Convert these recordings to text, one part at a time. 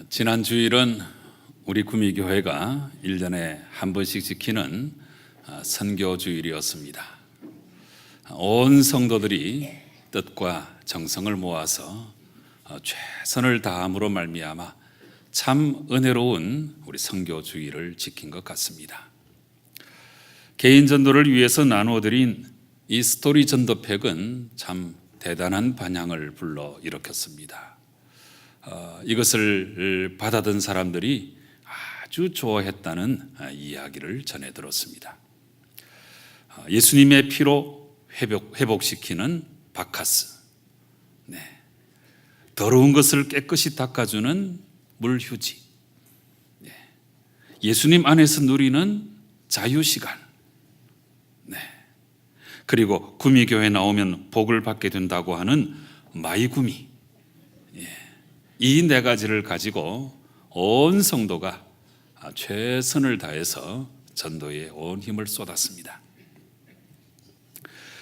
지난 주일은 우리 구미교회가 1년에 한 번씩 지키는 선교주일이었습니다. 온 성도들이 뜻과 정성을 모아서 최선을 다함으로 말미암아 참 은혜로운 우리 선교주일을 지킨 것 같습니다. 개인 전도를 위해서 나누어드린 이 스토리 전도팩은 참 대단한 반향을 불러일으켰습니다. 이것을 받아든 사람들이 아주 좋아했다는 이야기를 전해 들었습니다. 예수님의 피로 회복시키는 바카스, 더러운 것을 깨끗이 닦아주는 물휴지, 예수님 안에서 누리는 자유시간, 그리고 구미교회 나오면 복을 받게 된다고 하는 마이구미, 이 네 가지를 가지고 온 성도가 최선을 다해서 전도에 온 힘을 쏟았습니다.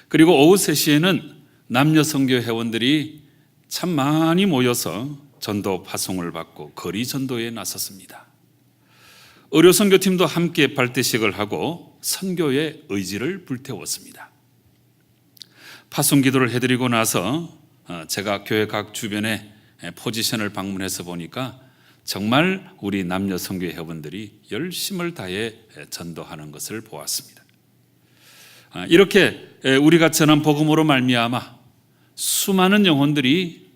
그리고 오후 3시에는 남녀 선교 회원들이 참 많이 모여서 전도 파송을 받고 거리 전도에 나섰습니다. 의료 선교팀도 함께 발대식을 하고 선교의 의지를 불태웠습니다. 파송 기도를 해드리고 나서 제가 교회 각 주변에 포지션을 방문해서 보니까 정말 우리 남녀 선교 회원들이 열심을 다해 전도하는 것을 보았습니다. 이렇게 우리가 전한 복음으로 말미암아 수많은 영혼들이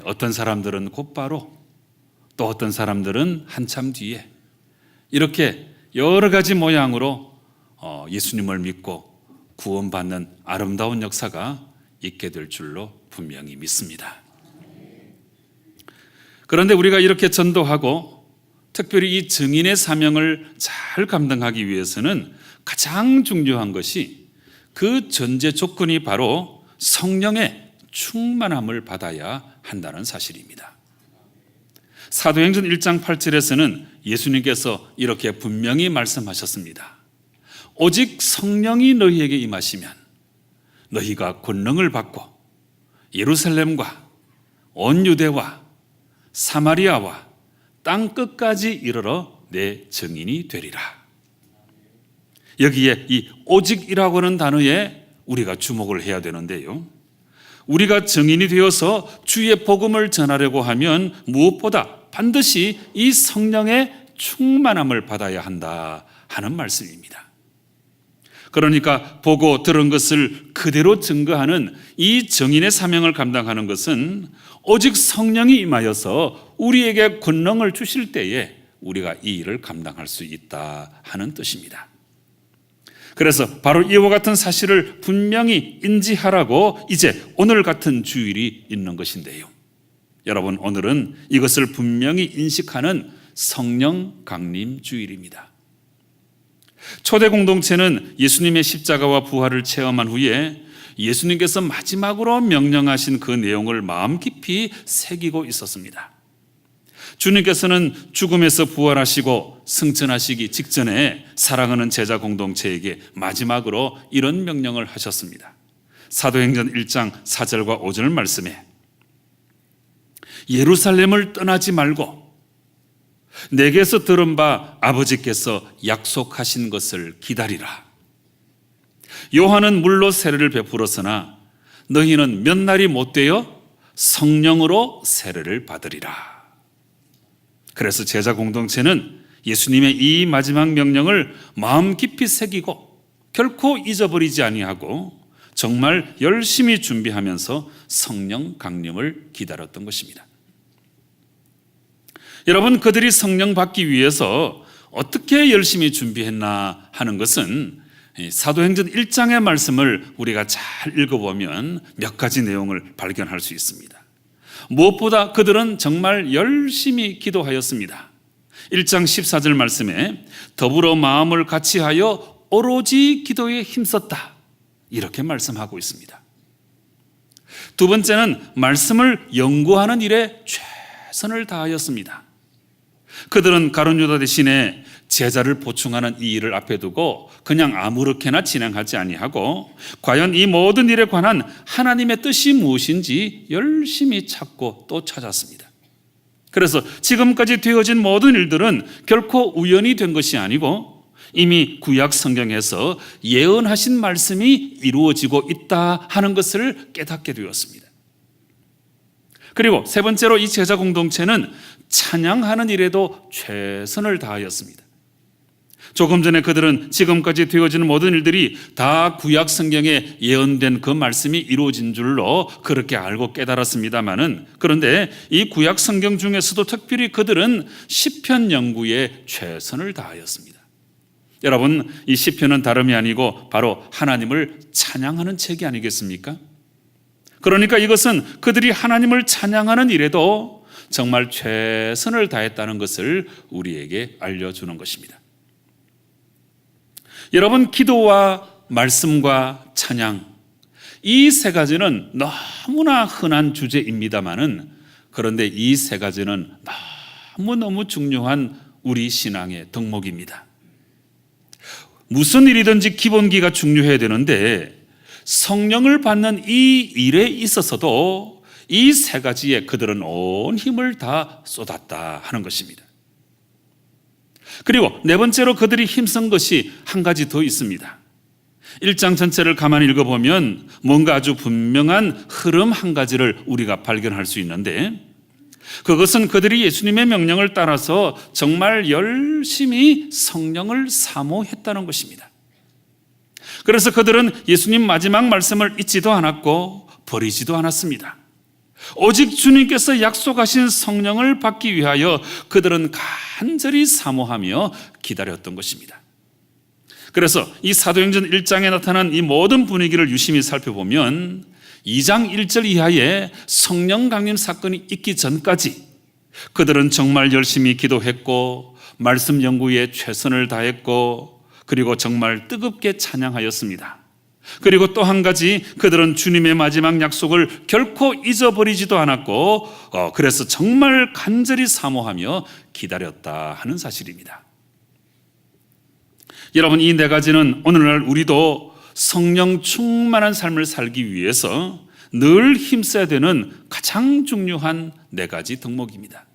어떤 사람들은 곧바로 또 어떤 사람들은 한참 뒤에 이렇게 여러 가지 모양으로 예수님을 믿고 구원받는 아름다운 역사가 있게 될 줄로 분명히 믿습니다. 그런데 우리가 이렇게 전도하고 특별히 이 증인의 사명을 잘 감당하기 위해서는 가장 중요한 것이 그 전제 조건이 바로 성령의 충만함을 받아야 한다는 사실입니다. 사도행전 1장 8절에서는 예수님께서 이렇게 분명히 말씀하셨습니다. 오직 성령이 너희에게 임하시면 너희가 권능을 받고 예루살렘과 온 유대와 사마리아와 땅 끝까지 이르러 내 증인이 되리라. 여기에 이 오직이라고 하는 단어에 우리가 주목을 해야 되는데요, 우리가 증인이 되어서 주의 복음을 전하려고 하면 무엇보다 반드시 이 성령의 충만함을 받아야 한다 하는 말씀입니다. 그러니까 보고 들은 것을 그대로 증거하는 이 증인의 사명을 감당하는 것은 오직 성령이 임하여서 우리에게 권능을 주실 때에 우리가 이 일을 감당할 수 있다 하는 뜻입니다. 그래서 바로 이와 같은 사실을 분명히 인지하라고 이제 오늘 같은 주일이 있는 것인데요, 여러분, 오늘은 이것을 분명히 인식하는 성령 강림 주일입니다. 초대 공동체는 예수님의 십자가와 부활을 체험한 후에 예수님께서 마지막으로 명령하신 그 내용을 마음 깊이 새기고 있었습니다. 주님께서는 죽음에서 부활하시고 승천하시기 직전에 사랑하는 제자 공동체에게 마지막으로 이런 명령을 하셨습니다. 사도행전 1장 4절과 5절 말씀에 예루살렘을 떠나지 말고 내게서 들은 바 아버지께서 약속하신 것을 기다리라. 요한은 물로 세례를 베풀었으나 너희는 몇 날이 못 되어 성령으로 세례를 받으리라. 그래서 제자 공동체는 예수님의 이 마지막 명령을 마음 깊이 새기고 결코 잊어버리지 아니하고 정말 열심히 준비하면서 성령 강림을 기다렸던 것입니다. 여러분, 그들이 성령 받기 위해서 어떻게 열심히 준비했나 하는 것은 사도행전 1장의 말씀을 우리가 잘 읽어보면 몇 가지 내용을 발견할 수 있습니다. 무엇보다 그들은 정말 열심히 기도하였습니다. 1장 14절 말씀에 더불어 마음을 같이하여 오로지 기도에 힘썼다, 이렇게 말씀하고 있습니다. 두 번째는 말씀을 연구하는 일에 최선을 다하였습니다. 그들은 가룟 유다 대신에 제자를 보충하는 이 일을 앞에 두고 그냥 아무렇게나 진행하지 아니하고 과연 이 모든 일에 관한 하나님의 뜻이 무엇인지 열심히 찾고 또 찾았습니다. 그래서 지금까지 되어진 모든 일들은 결코 우연히 된 것이 아니고 이미 구약 성경에서 예언하신 말씀이 이루어지고 있다 하는 것을 깨닫게 되었습니다. 그리고 세 번째로 이 제자 공동체는 찬양하는 일에도 최선을 다하였습니다. 조금 전에 그들은 지금까지 되어지는 모든 일들이 다 구약 성경에 예언된 그 말씀이 이루어진 줄로 그렇게 알고 깨달았습니다마는, 그런데 이 구약 성경 중에서도 특별히 그들은 시편 연구에 최선을 다하였습니다. 여러분, 이 시편은 다름이 아니고 바로 하나님을 찬양하는 책이 아니겠습니까? 그러니까 이것은 그들이 하나님을 찬양하는 일에도 정말 최선을 다했다는 것을 우리에게 알려주는 것입니다. 여러분, 기도와 말씀과 찬양, 이 세 가지는 너무나 흔한 주제입니다마는, 그런데 이 세 가지는 너무너무 중요한 우리 신앙의 덕목입니다. 무슨 일이든지 기본기가 중요해야 되는데 성령을 받는 이 일에 있어서도 이 세 가지에 그들은 온 힘을 다 쏟았다 하는 것입니다. 그리고 네 번째로 그들이 힘쓴 것이 한 가지 더 있습니다. 1장 전체를 가만히 읽어보면 뭔가 아주 분명한 흐름 한 가지를 우리가 발견할 수 있는데, 그것은 그들이 예수님의 명령을 따라서 정말 열심히 성령을 사모했다는 것입니다. 그래서 그들은 예수님 마지막 말씀을 잊지도 않았고 버리지도 않았습니다. 오직 주님께서 약속하신 성령을 받기 위하여 그들은 간절히 사모하며 기다렸던 것입니다. 그래서 이 사도행전 1장에 나타난 이 모든 분위기를 유심히 살펴보면 2장 1절 이하에 성령 강림 사건이 있기 전까지 그들은 정말 열심히 기도했고 말씀 연구에 최선을 다했고 그리고 정말 뜨겁게 찬양하였습니다. 그리고 또 한 가지, 그들은 주님의 마지막 약속을 결코 잊어버리지도 않았고 그래서 정말 간절히 사모하며 기다렸다 하는 사실입니다. 여러분, 이 네 가지는 오늘날 우리도 성령 충만한 삶을 살기 위해서 늘 힘써야 되는 가장 중요한 네 가지 덕목입니다.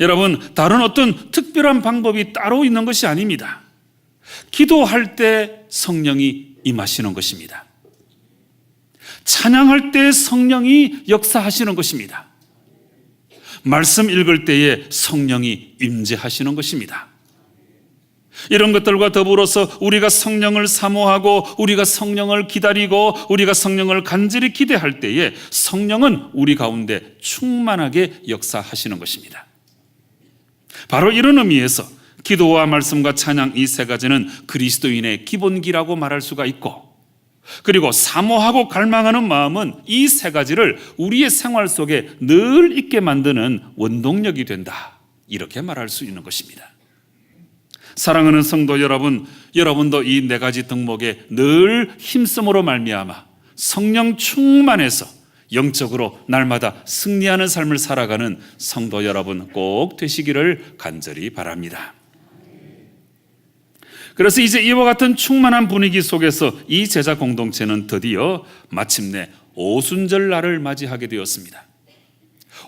여러분, 다른 어떤 특별한 방법이 따로 있는 것이 아닙니다. 기도할 때 성령이 임하시는 것입니다. 찬양할 때 성령이 역사하시는 것입니다. 말씀 읽을 때에 성령이 임재하시는 것입니다. 이런 것들과 더불어서 우리가 성령을 사모하고 우리가 성령을 기다리고 우리가 성령을 간절히 기대할 때에 성령은 우리 가운데 충만하게 역사하시는 것입니다. 바로 이런 의미에서 기도와 말씀과 찬양 이 세 가지는 그리스도인의 기본기라고 말할 수가 있고, 그리고 사모하고 갈망하는 마음은 이 세 가지를 우리의 생활 속에 늘 있게 만드는 원동력이 된다, 이렇게 말할 수 있는 것입니다. 사랑하는 성도 여러분, 여러분도 이 네 가지 덕목에 늘 힘쓰므로 말미암아 성령 충만해서 영적으로 날마다 승리하는 삶을 살아가는 성도 여러분 꼭 되시기를 간절히 바랍니다. 그래서 이제 이와 같은 충만한 분위기 속에서 이 제자 공동체는 드디어 마침내 오순절 날을 맞이하게 되었습니다.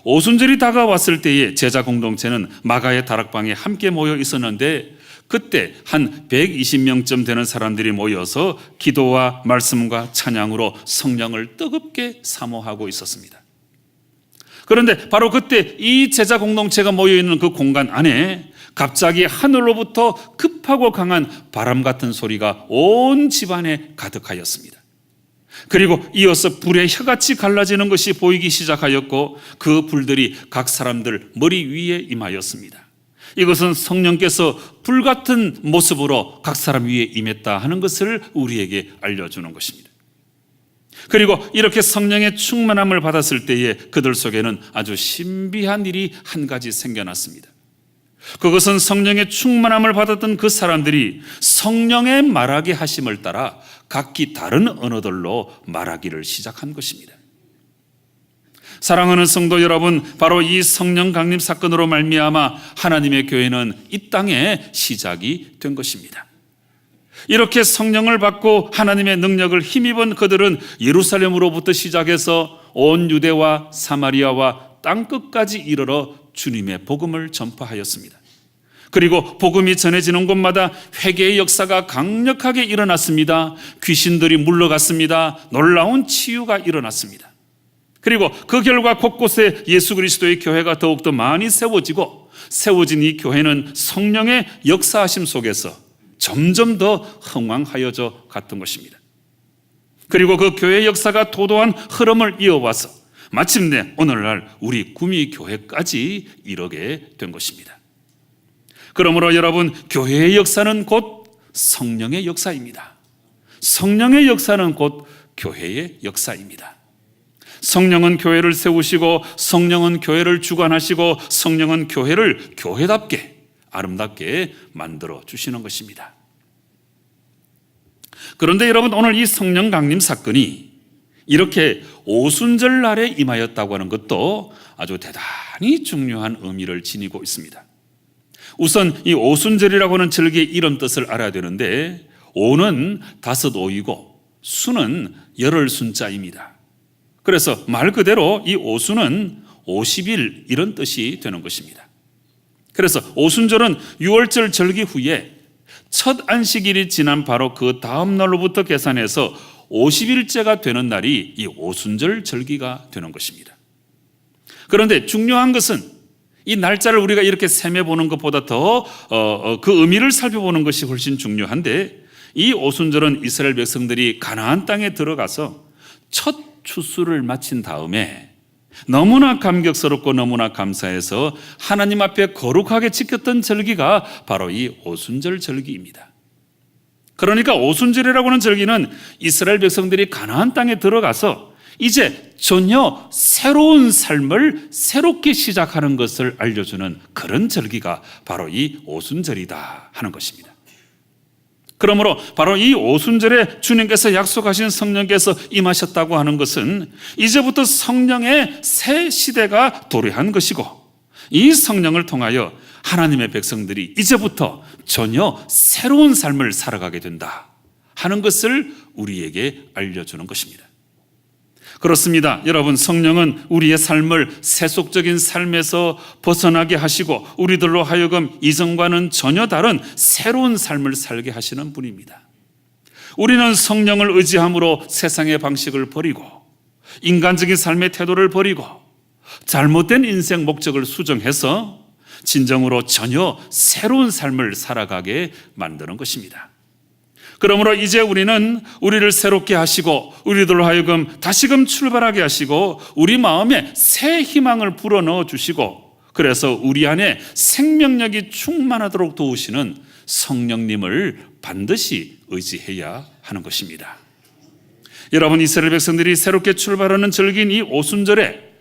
오순절이 다가왔을 때에 제자 공동체는 마가의 다락방에 함께 모여 있었는데, 그때 한 120명쯤 되는 사람들이 모여서 기도와 말씀과 찬양으로 성령을 뜨겁게 사모하고 있었습니다. 그런데 바로 그때 이 제자 공동체가 모여있는 그 공간 안에 갑자기 하늘로부터 급하고 강한 바람 같은 소리가 온 집안에 가득하였습니다. 그리고 이어서 불의 혀같이 갈라지는 것이 보이기 시작하였고 그 불들이 각 사람들 머리 위에 임하였습니다. 이것은 성령께서 불같은 모습으로 각 사람 위에 임했다 하는 것을 우리에게 알려주는 것입니다. 그리고 이렇게 성령의 충만함을 받았을 때에 그들 속에는 아주 신비한 일이 한 가지 생겨났습니다. 그것은 성령의 충만함을 받았던 그 사람들이 성령의 말하게 하심을 따라 각기 다른 언어들로 말하기를 시작한 것입니다. 사랑하는 성도 여러분, 바로 이 성령 강림 사건으로 말미암아 하나님의 교회는 이 땅에 시작이 된 것입니다. 이렇게 성령을 받고 하나님의 능력을 힘입은 그들은 예루살렘으로부터 시작해서 온 유대와 사마리아와 땅끝까지 이르러 주님의 복음을 전파하였습니다. 그리고 복음이 전해지는 곳마다 회개의 역사가 강력하게 일어났습니다. 귀신들이 물러갔습니다. 놀라운 치유가 일어났습니다. 그리고 그 결과 곳곳에 예수 그리스도의 교회가 더욱더 많이 세워지고, 세워진 이 교회는 성령의 역사하심 속에서 점점 더 흥왕하여져 갔던 것입니다. 그리고 그 교회의 역사가 도도한 흐름을 이어와서 마침내 오늘날 우리 구미교회까지 이르게 된 것입니다. 그러므로 여러분, 교회의 역사는 곧 성령의 역사입니다. 성령의 역사는 곧 교회의 역사입니다. 성령은 교회를 세우시고, 성령은 교회를 주관하시고, 성령은 교회를 교회답게 아름답게 만들어 주시는 것입니다. 그런데 여러분, 오늘 이 성령 강림 사건이 이렇게 오순절 날에 임하였다고 하는 것도 아주 대단히 중요한 의미를 지니고 있습니다. 우선 이 오순절이라고 하는 절기의 이름 뜻을 알아야 되는데, 오는 다섯 오이고 수는 열흘 순자입니다. 그래서 말 그대로 이 오수는 50일 이런 뜻이 되는 것입니다. 그래서 오순절은 유월절 절기 후에 첫 안식일이 지난 바로 그 다음 날로부터 계산해서 50일째가 되는 날이 이 오순절 절기가 되는 것입니다. 그런데 중요한 것은 이 날짜를 우리가 이렇게 셈해 보는 것보다 더 그 의미를 살펴보는 것이 훨씬 중요한데, 이 오순절은 이스라엘 백성들이 가나안 땅에 들어가서 첫 추수를 마친 다음에 너무나 감격스럽고 너무나 감사해서 하나님 앞에 거룩하게 지켰던 절기가 바로 이 오순절 절기입니다. 그러니까 오순절이라고 하는 절기는 이스라엘 백성들이 가나안 땅에 들어가서 이제 전혀 새로운 삶을 새롭게 시작하는 것을 알려주는 그런 절기가 바로 이 오순절이다 하는 것입니다. 그러므로 바로 이 오순절에 주님께서 약속하신 성령께서 임하셨다고 하는 것은 이제부터 성령의 새 시대가 도래한 것이고, 이 성령을 통하여 하나님의 백성들이 이제부터 전혀 새로운 삶을 살아가게 된다 하는 것을 우리에게 알려주는 것입니다. 그렇습니다. 여러분, 성령은 우리의 삶을 세속적인 삶에서 벗어나게 하시고 우리들로 하여금 이전과는 전혀 다른 새로운 삶을 살게 하시는 분입니다. 우리는 성령을 의지함으로 세상의 방식을 버리고 인간적인 삶의 태도를 버리고 잘못된 인생 목적을 수정해서 진정으로 전혀 새로운 삶을 살아가게 만드는 것입니다. 그러므로 이제 우리는 우리를 새롭게 하시고 우리들로 하여금 다시금 출발하게 하시고 우리 마음에 새 희망을 불어넣어 주시고, 그래서 우리 안에 생명력이 충만하도록 도우시는 성령님을 반드시 의지해야 하는 것입니다. 여러분, 이스라엘 백성들이 새롭게 출발하는 절기인 이 오순절에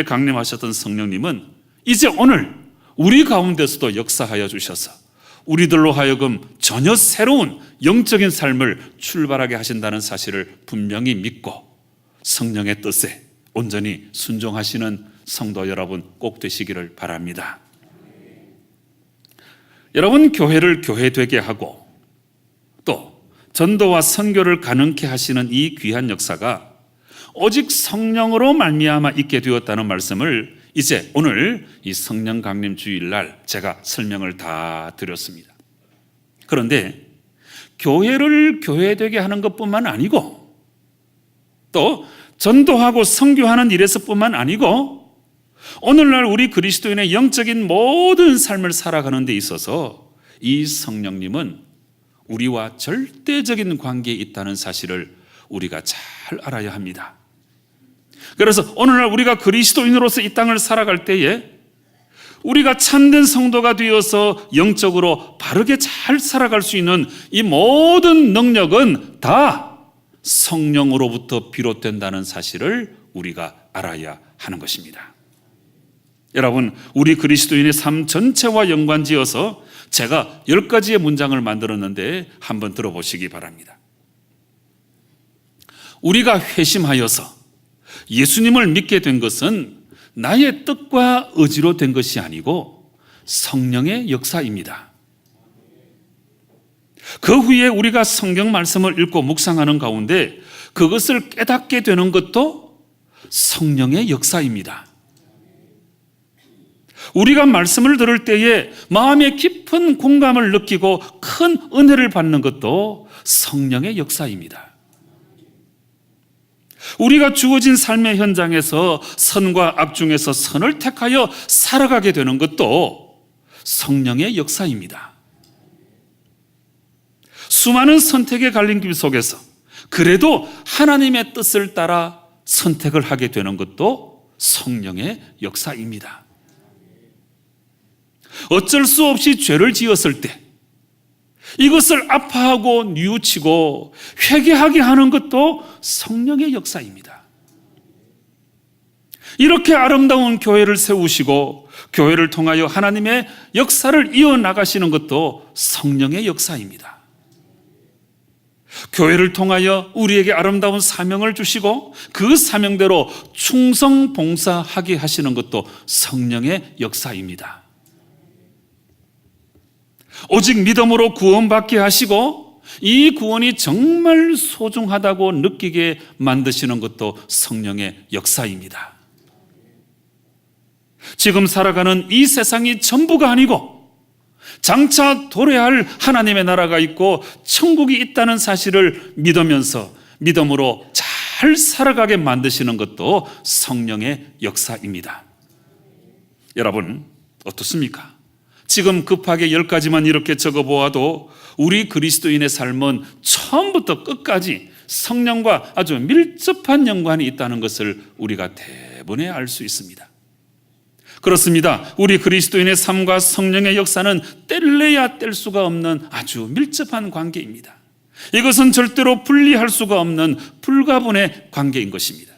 강림하셨던 성령님은 이제 오늘 우리 가운데서도 역사하여 주셔서 우리들로 하여금 전혀 새로운 영적인 삶을 출발하게 하신다는 사실을 분명히 믿고 성령의 뜻에 온전히 순종하시는 성도 여러분 꼭 되시기를 바랍니다. 여러분, 교회를 교회되게 하고 또 전도와 선교를 가능케 하시는 이 귀한 역사가 오직 성령으로 말미암아 있게 되었다는 말씀을 이제 오늘 이 성령 강림 주일날 제가 설명을 다 드렸습니다. 그런데 교회를 교회되게 하는 것뿐만 아니고 또 전도하고 선교하는 일에서뿐만 아니고 오늘날 우리 그리스도인의 영적인 모든 삶을 살아가는 데 있어서 이 성령님은 우리와 절대적인 관계에 있다는 사실을 우리가 잘 알아야 합니다. 그래서 오늘날 우리가 그리스도인으로서 이 땅을 살아갈 때에 우리가 참된 성도가 되어서 영적으로 바르게 잘 살아갈 수 있는 이 모든 능력은 다 성령으로부터 비롯된다는 사실을 우리가 알아야 하는 것입니다. 여러분, 우리 그리스도인의 삶 전체와 연관지어서 제가 10가지의 문장을 만들었는데 한번 들어보시기 바랍니다. 우리가 회심하여서 예수님을 믿게 된 것은 나의 뜻과 의지로 된 것이 아니고 성령의 역사입니다. 그 후에 우리가 성경 말씀을 읽고 묵상하는 가운데 그것을 깨닫게 되는 것도 성령의 역사입니다. 우리가 말씀을 들을 때에 마음의 깊은 공감을 느끼고 큰 은혜를 받는 것도 성령의 역사입니다. 우리가 주어진 삶의 현장에서 선과 악 중에서 선을 택하여 살아가게 되는 것도 성령의 역사입니다. 수많은 선택의 갈림길 속에서 그래도 하나님의 뜻을 따라 선택을 하게 되는 것도 성령의 역사입니다. 어쩔 수 없이 죄를 지었을 때 이것을 아파하고 뉘우치고 회개하게 하는 것도 성령의 역사입니다. 이렇게 아름다운 교회를 세우시고 교회를 통하여 하나님의 역사를 이어나가시는 것도 성령의 역사입니다. 교회를 통하여 우리에게 아름다운 사명을 주시고 그 사명대로 충성 봉사하게 하시는 것도 성령의 역사입니다. 오직 믿음으로 구원받게 하시고 이 구원이 정말 소중하다고 느끼게 만드시는 것도 성령의 역사입니다. 지금 살아가는 이 세상이 전부가 아니고 장차 도래할 하나님의 나라가 있고 천국이 있다는 사실을 믿으면서 믿음으로 잘 살아가게 만드시는 것도 성령의 역사입니다. 여러분 어떻습니까? 지금 급하게 10가지만 이렇게 적어보아도 우리 그리스도인의 삶은 처음부터 끝까지 성령과 아주 밀접한 연관이 있다는 것을 우리가 대번에 알 수 있습니다. 그렇습니다. 우리 그리스도인의 삶과 성령의 역사는 뗄래야 뗄 수가 없는 아주 밀접한 관계입니다. 이것은 절대로 분리할 수가 없는 불가분의 관계인 것입니다.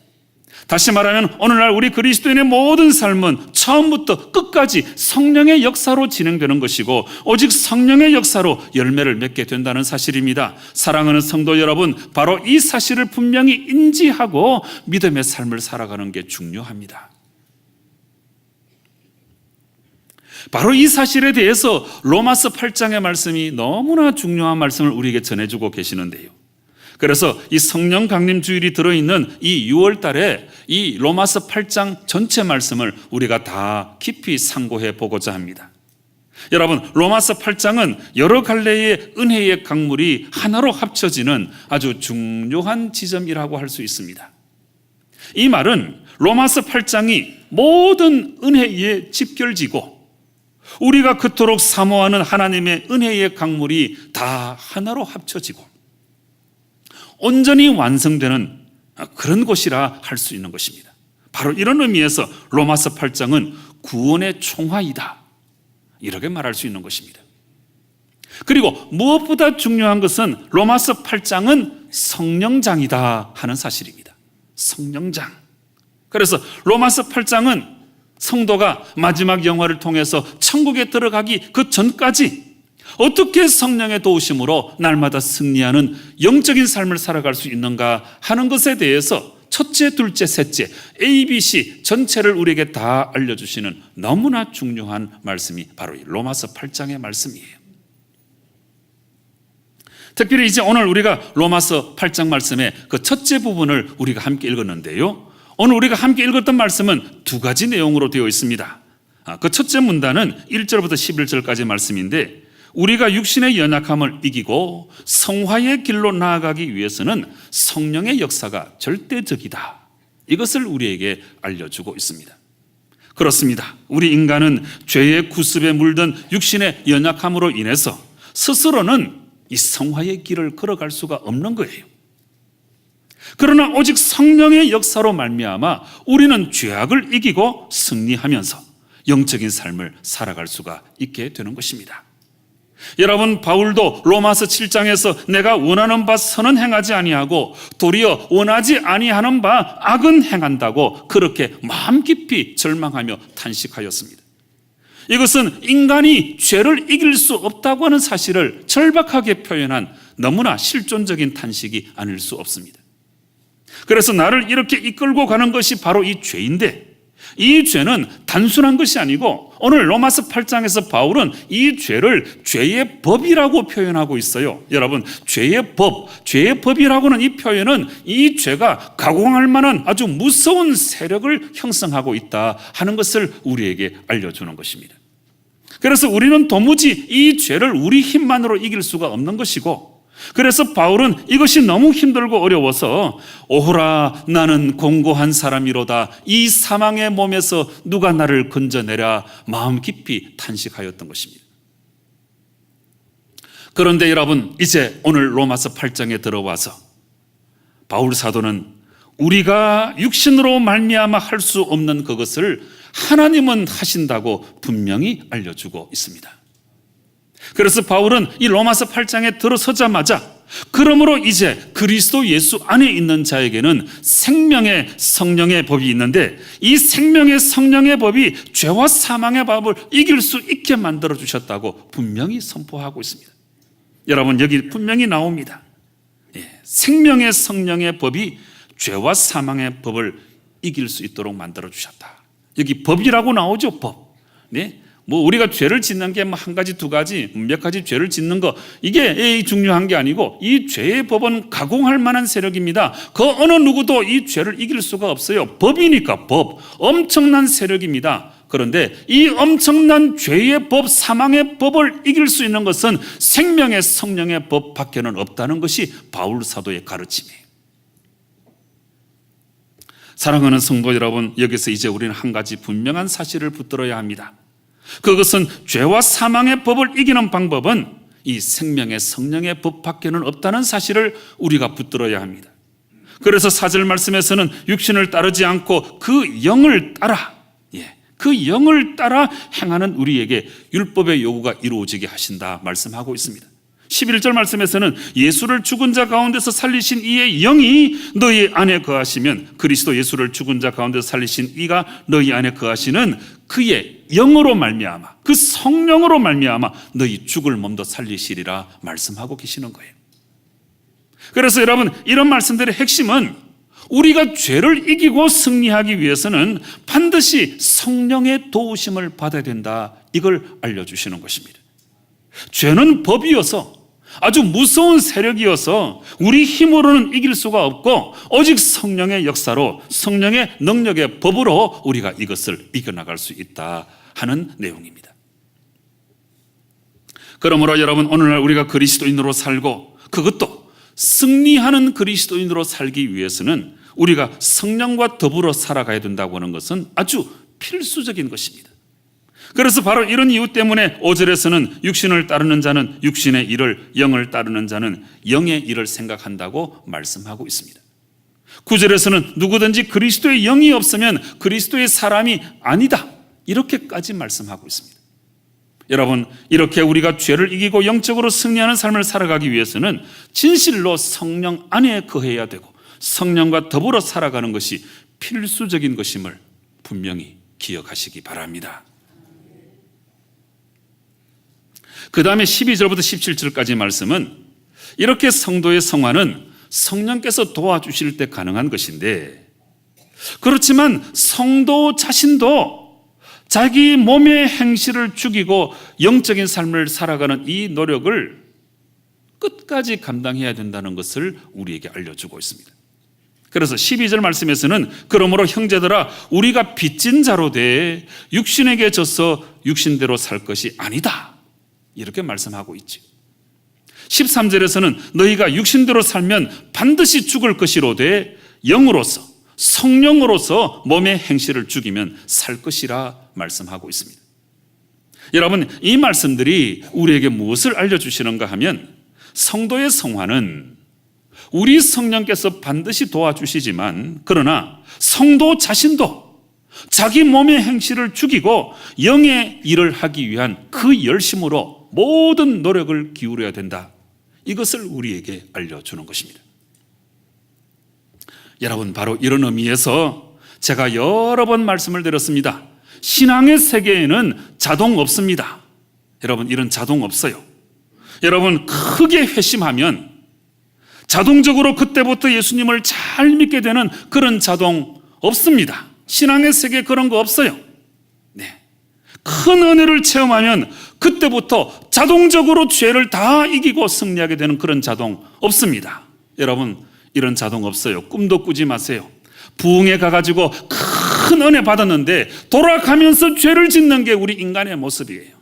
다시 말하면 오늘날 우리 그리스도인의 모든 삶은 처음부터 끝까지 성령의 역사로 진행되는 것이고 오직 성령의 역사로 열매를 맺게 된다는 사실입니다. 사랑하는 성도 여러분, 바로 이 사실을 분명히 인지하고 믿음의 삶을 살아가는 게 중요합니다. 바로 이 사실에 대해서 로마서 8장의 말씀이 너무나 중요한 말씀을 우리에게 전해주고 계시는데요. 그래서 이 성령 강림 주일이 들어있는 이 6월 달에 이 로마서 8장 전체 말씀을 우리가 다 깊이 상고해 보고자 합니다. 여러분, 로마서 8장은 여러 갈래의 은혜의 강물이 하나로 합쳐지는 아주 중요한 지점이라고 할 수 있습니다. 이 말은 로마서 8장이 모든 은혜의 집결지고 우리가 그토록 사모하는 하나님의 은혜의 강물이 다 하나로 합쳐지고 온전히 완성되는 그런 곳이라 할 수 있는 것입니다. 바로 이런 의미에서 로마서 8장은 구원의 총화이다, 이렇게 말할 수 있는 것입니다. 그리고 무엇보다 중요한 것은 로마서 8장은 성령장이다 하는 사실입니다. 성령장. 그래서 로마서 8장은 성도가 마지막 영화를 통해서 천국에 들어가기 그 전까지 어떻게 성령의 도우심으로 날마다 승리하는 영적인 삶을 살아갈 수 있는가 하는 것에 대해서 첫째, 둘째, 셋째 ABC 전체를 우리에게 다 알려주시는 너무나 중요한 말씀이 바로 이 로마서 8장의 말씀이에요. 특별히 이제 오늘 우리가 로마서 8장 말씀의 그 첫째 부분을 우리가 함께 읽었는데요, 오늘 우리가 함께 읽었던 말씀은 두 가지 내용으로 되어 있습니다. 그 첫째 문단은 1절부터 11절까지 말씀인데, 우리가 육신의 연약함을 이기고 성화의 길로 나아가기 위해서는 성령의 역사가 절대적이다, 이것을 우리에게 알려주고 있습니다. 그렇습니다. 우리 인간은 죄의 구습에 물든 육신의 연약함으로 인해서 스스로는 이 성화의 길을 걸어갈 수가 없는 거예요. 그러나 오직 성령의 역사로 말미암아 우리는 죄악을 이기고 승리하면서 영적인 삶을 살아갈 수가 있게 되는 것입니다. 여러분, 바울도 로마서 7장에서 내가 원하는 바 선은 행하지 아니하고 도리어 원하지 아니하는 바 악은 행한다고 그렇게 마음 깊이 절망하며 탄식하였습니다. 이것은 인간이 죄를 이길 수 없다고 하는 사실을 절박하게 표현한 너무나 실존적인 탄식이 아닐 수 없습니다. 그래서 나를 이렇게 이끌고 가는 것이 바로 이 죄인데, 이 죄는 단순한 것이 아니고 오늘 로마서 8장에서 바울은 이 죄를 죄의 법이라고 표현하고 있어요. 여러분, 죄의 법이라고는 이 표현은 이 죄가 가공할 만한 아주 무서운 세력을 형성하고 있다 하는 것을 우리에게 알려주는 것입니다. 그래서 우리는 도무지 이 죄를 우리 힘만으로 이길 수가 없는 것이고, 그래서 바울은 이것이 너무 힘들고 어려워서 오호라 나는 공고한 사람이로다, 이 사망의 몸에서 누가 나를 건져내랴 마음 깊이 탄식하였던 것입니다. 그런데 여러분, 이제 오늘 로마서 8장에 들어와서 바울 사도는 우리가 육신으로 말미암아 할 수 없는 그것을 하나님은 하신다고 분명히 알려주고 있습니다. 그래서 바울은 이 로마서 8장에 들어서자마자 그러므로 이제 그리스도 예수 안에 있는 자에게는 생명의 성령의 법이 있는데 이 생명의 성령의 법이 죄와 사망의 법을 이길 수 있게 만들어 주셨다고 분명히 선포하고 있습니다. 여러분, 여기 분명히 나옵니다. 생명의 성령의 법이 죄와 사망의 법을 이길 수 있도록 만들어 주셨다. 여기 법이라고 나오죠. 법. 우리가 죄를 짓는 게 한 가지, 두 가지, 몇 가지 죄를 짓는 거, 이게 중요한 게 아니고 이 죄의 법은 가공할 만한 세력입니다. 그 어느 누구도 이 죄를 이길 수가 없어요. 법이니까 법, 엄청난 세력입니다. 그런데 이 엄청난 죄의 법, 사망의 법을 이길 수 있는 것은 생명의 성령의 법밖에는 없다는 것이 바울 사도의 가르침이에요. 사랑하는 성도 여러분, 여기서 이제 우리는 한 가지 분명한 사실을 붙들어야 합니다. 그것은 죄와 사망의 법을 이기는 방법은 이 생명의 성령의 법밖에는 없다는 사실을 우리가 붙들어야 합니다. 그래서 4절 말씀에서는 육신을 따르지 않고 그 영을 따라, 그 영을 따라 행하는 우리에게 율법의 요구가 이루어지게 하신다 말씀하고 있습니다. 11절 말씀에서는 예수를 죽은 자 가운데서 살리신 이의 영이 너희 안에 거하시면, 그리스도 예수를 죽은 자 가운데서 살리신 이가 너희 안에 거하시는 그의 영으로 말미암아, 그 성령으로 말미암아 너희 죽을 몸도 살리시리라 말씀하고 계시는 거예요. 그래서 여러분, 이런 말씀들의 핵심은 우리가 죄를 이기고 승리하기 위해서는 반드시 성령의 도우심을 받아야 된다, 이걸 알려주시는 것입니다. 죄는 법이어서 아주 무서운 세력이어서 우리 힘으로는 이길 수가 없고 오직 성령의 역사로, 성령의 능력의 법으로 우리가 이것을 이겨나갈 수 있다 하는 내용입니다. 그러므로 여러분, 오늘날 우리가 그리스도인으로 살고 그것도 승리하는 그리스도인으로 살기 위해서는 우리가 성령과 더불어 살아가야 된다고 하는 것은 아주 필수적인 것입니다. 그래서 바로 이런 이유 때문에 5절에서는 육신을 따르는 자는 육신의 일을, 영을 따르는 자는 영의 일을 생각한다고 말씀하고 있습니다. 9절에서는 누구든지 그리스도의 영이 없으면 그리스도의 사람이 아니다, 이렇게까지 말씀하고 있습니다. 여러분, 이렇게 우리가 죄를 이기고 영적으로 승리하는 삶을 살아가기 위해서는 진실로 성령 안에 거해야 되고 성령과 더불어 살아가는 것이 필수적인 것임을 분명히 기억하시기 바랍니다. 그 다음에 12절부터 17절까지 말씀은 이렇게 성도의 성화는 성령께서 도와주실 때 가능한 것인데, 그렇지만 성도 자신도 자기 몸의 행실을 죽이고 영적인 삶을 살아가는 이 노력을 끝까지 감당해야 된다는 것을 우리에게 알려주고 있습니다. 그래서 12절 말씀에서는 그러므로 형제들아, 우리가 빚진 자로 돼 육신에게 져서 육신대로 살 것이 아니다, 이렇게 말씀하고 있지. 13절에서는 너희가 육신대로 살면 반드시 죽을 것이로되 영으로서, 성령으로서 몸의 행실을 죽이면 살 것이라 말씀하고 있습니다. 여러분, 이 말씀들이 우리에게 무엇을 알려주시는가 하면, 성도의 성화는 우리 성령께서 반드시 도와주시지만, 그러나 성도 자신도 자기 몸의 행실을 죽이고 영의 일을 하기 위한 그 열심으로 모든 노력을 기울여야 된다, 이것을 우리에게 알려주는 것입니다. 여러분, 바로 이런 의미에서 제가 여러 번 말씀을 드렸습니다. 신앙의 세계에는 자동 없습니다. 여러분, 이런 자동 없어요. 여러분, 크게 회심하면 자동적으로 그때부터 예수님을 잘 믿게 되는 그런 자동 없습니다. 신앙의 세계에 그런 거 없어요. 네. 큰 은혜를 체험하면 그때부터 자동적으로 죄를 다 이기고 승리하게 되는 그런 자동 없습니다. 여러분, 이런 자동 없어요. 꿈도 꾸지 마세요. 부흥에 가가지고 큰 은혜 받았는데 돌아가면서 죄를 짓는 게 우리 인간의 모습이에요.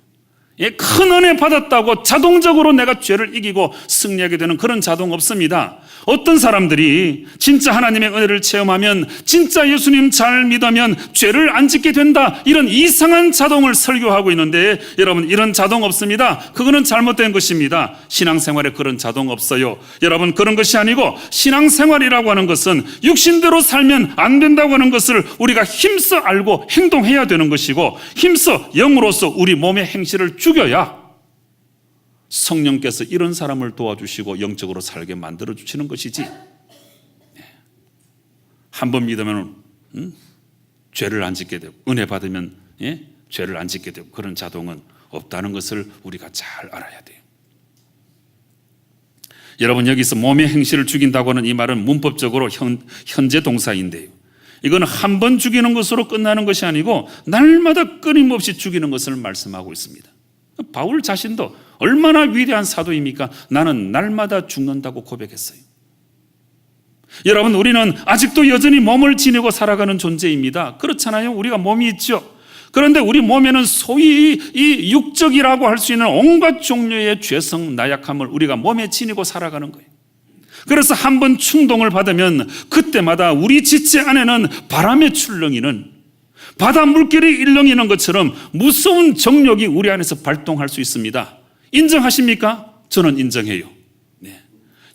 큰 은혜 받았다고 자동적으로 내가 죄를 이기고 승리하게 되는 그런 자동 없습니다. 어떤 사람들이 진짜 하나님의 은혜를 체험하면, 진짜 예수님 잘 믿으면 죄를 안 짓게 된다, 이런 이상한 자동을 설교하고 있는데, 여러분, 이런 자동 없습니다. 그거는 잘못된 것입니다. 신앙생활에 그런 자동 없어요. 여러분, 그런 것이 아니고 신앙생활이라고 하는 것은 육신대로 살면 안 된다고 하는 것을 우리가 힘써 알고 행동해야 되는 것이고, 힘써 영으로서 우리 몸의 행실을 죽여야 성령께서 이런 사람을 도와주시고 영적으로 살게 만들어 주시는 것이지, 한 번 믿으면 죄를 안 짓게 되고, 은혜 받으면 죄를 안 짓게 되고, 그런 자동은 없다는 것을 우리가 잘 알아야 돼요. 여러분, 여기서 몸의 행실을 죽인다고 하는 이 말은 문법적으로 현재 동사인데요, 이건 한 번 죽이는 것으로 끝나는 것이 아니고 날마다 끊임없이 죽이는 것을 말씀하고 있습니다. 바울 자신도 얼마나 위대한 사도입니까? 나는 날마다 죽는다고 고백했어요. 여러분, 우리는 아직도 여전히 몸을 지니고 살아가는 존재입니다. 그렇잖아요. 우리가 몸이 있죠. 그런데 우리 몸에는 소위 이 육적이라고 할 수 있는 온갖 종류의 죄성, 나약함을 우리가 몸에 지니고 살아가는 거예요. 그래서 한번 충동을 받으면 그때마다 우리 지체 안에는 바람의 출렁이는, 바다 물결이 일렁이는 것처럼 무서운 정욕이 우리 안에서 발동할 수 있습니다. 인정하십니까? 저는 인정해요. 네.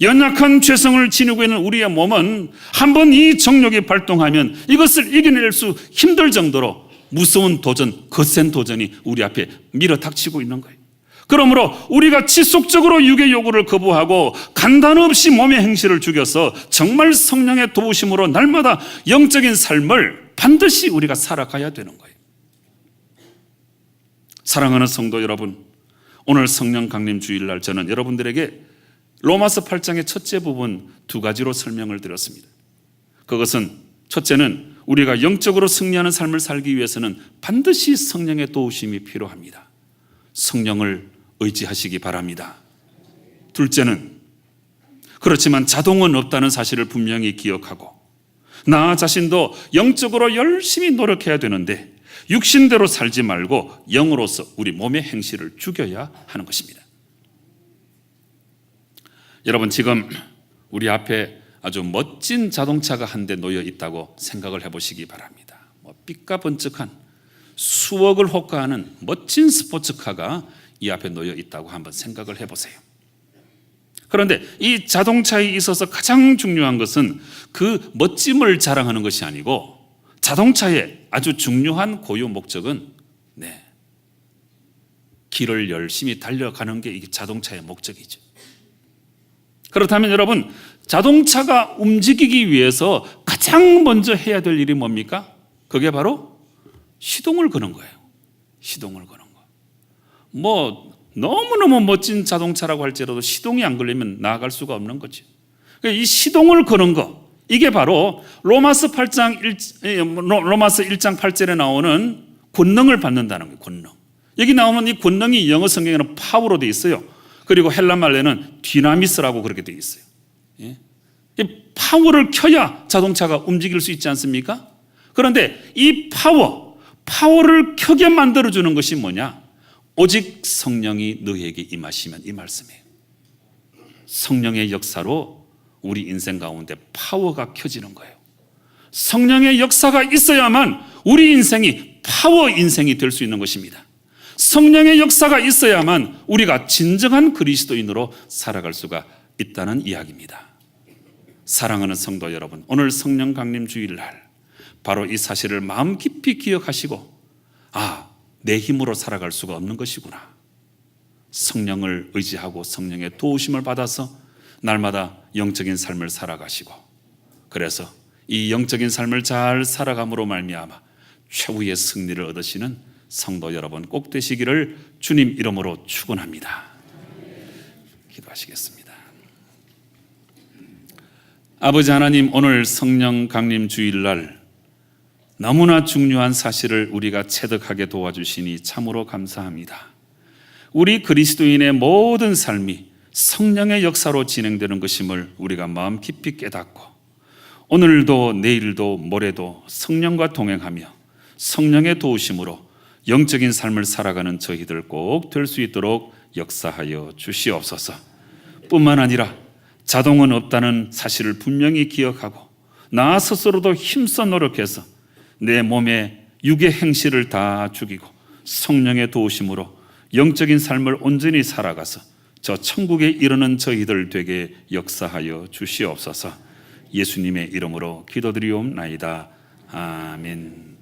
연약한 죄성을 지니고 있는 우리의 몸은 한번 이 정욕이 발동하면 이것을 이겨낼 수 힘들 정도로 무서운 도전, 거센 도전이 우리 앞에 밀어닥치고 있는 거예요. 그러므로 우리가 지속적으로 육의 요구를 거부하고 간단 없이 몸의 행실을 죽여서 정말 성령의 도우심으로 날마다 영적인 삶을 반드시 우리가 살아가야 되는 거예요. 사랑하는 성도 여러분, 오늘 성령 강림 주일날 저는 여러분들에게 로마서 8장의 첫째 부분 두 가지로 설명을 드렸습니다. 그것은, 첫째는 우리가 영적으로 승리하는 삶을 살기 위해서는 반드시 성령의 도우심이 필요합니다. 성령을 의지하시기 바랍니다. 둘째는, 그렇지만 자동은 없다는 사실을 분명히 기억하고 나 자신도 영적으로 열심히 노력해야 되는데 육신대로 살지 말고 영으로서 우리 몸의 행실을 죽여야 하는 것입니다. 여러분, 지금 우리 앞에 아주 멋진 자동차가 한 대 놓여 있다고 생각을 해보시기 바랍니다. 삐까번쩍한 수억을 호가하는 멋진 스포츠카가 이 앞에 놓여 있다고 한번 생각을 해보세요. 그런데 이 자동차에 있어서 가장 중요한 것은 그 멋짐을 자랑하는 것이 아니고, 자동차의 아주 중요한 고유 목적은 길을 열심히 달려가는 게 이게 자동차의 목적이죠. 그렇다면 여러분, 자동차가 움직이기 위해서 가장 먼저 해야 될 일이 뭡니까? 그게 바로 시동을 거는 거예요. 시동을 거는 거. 너무너무 멋진 자동차라고 할지라도 시동이 안 걸리면 나아갈 수가 없는 거죠. 이 시동을 거는 거, 이게 바로 로마서 1장 8절에 나오는 권능을 받는다는 거예요. 권능. 여기 나오면 이 권능이 영어 성경에는 파워로 되어 있어요. 그리고 헬라 말에는 디나미스라고 그렇게 되어 있어요. 이 파워를 켜야 자동차가 움직일 수 있지 않습니까? 그런데 이 파워를 켜게 만들어주는 것이 뭐냐? 오직 성령이 너희에게 임하시면, 이 말씀이에요. 성령의 역사로 우리 인생 가운데 파워가 켜지는 거예요. 성령의 역사가 있어야만 우리 인생이 파워 인생이 될 수 있는 것입니다. 성령의 역사가 있어야만 우리가 진정한 그리스도인으로 살아갈 수가 있다는 이야기입니다. 사랑하는 성도 여러분, 오늘 성령 강림 주일날 바로 이 사실을 마음 깊이 기억하시고, 내 힘으로 살아갈 수가 없는 것이구나. 성령을 의지하고 성령의 도우심을 받아서 날마다 영적인 삶을 살아가시고, 그래서 이 영적인 삶을 잘 살아감으로 말미암아 최후의 승리를 얻으시는 성도 여러분 꼭 되시기를 주님 이름으로 축원합니다. 기도하시겠습니다. 아버지 하나님, 오늘 성령 강림 주일날 너무나 중요한 사실을 우리가 체득하게 도와주시니 참으로 감사합니다. 우리 그리스도인의 모든 삶이 성령의 역사로 진행되는 것임을 우리가 마음 깊이 깨닫고 오늘도 내일도 모레도 성령과 동행하며 성령의 도우심으로 영적인 삶을 살아가는 저희들 꼭 될 수 있도록 역사하여 주시옵소서. 뿐만 아니라 자동은 없다는 사실을 분명히 기억하고 나 스스로도 힘써 노력해서 내 몸의 육의 행실을 다 죽이고 성령의 도우심으로 영적인 삶을 온전히 살아가서 저 천국에 이르는 저희들 되게 역사하여 주시옵소서. 예수님의 이름으로 기도드리옵나이다. 아멘.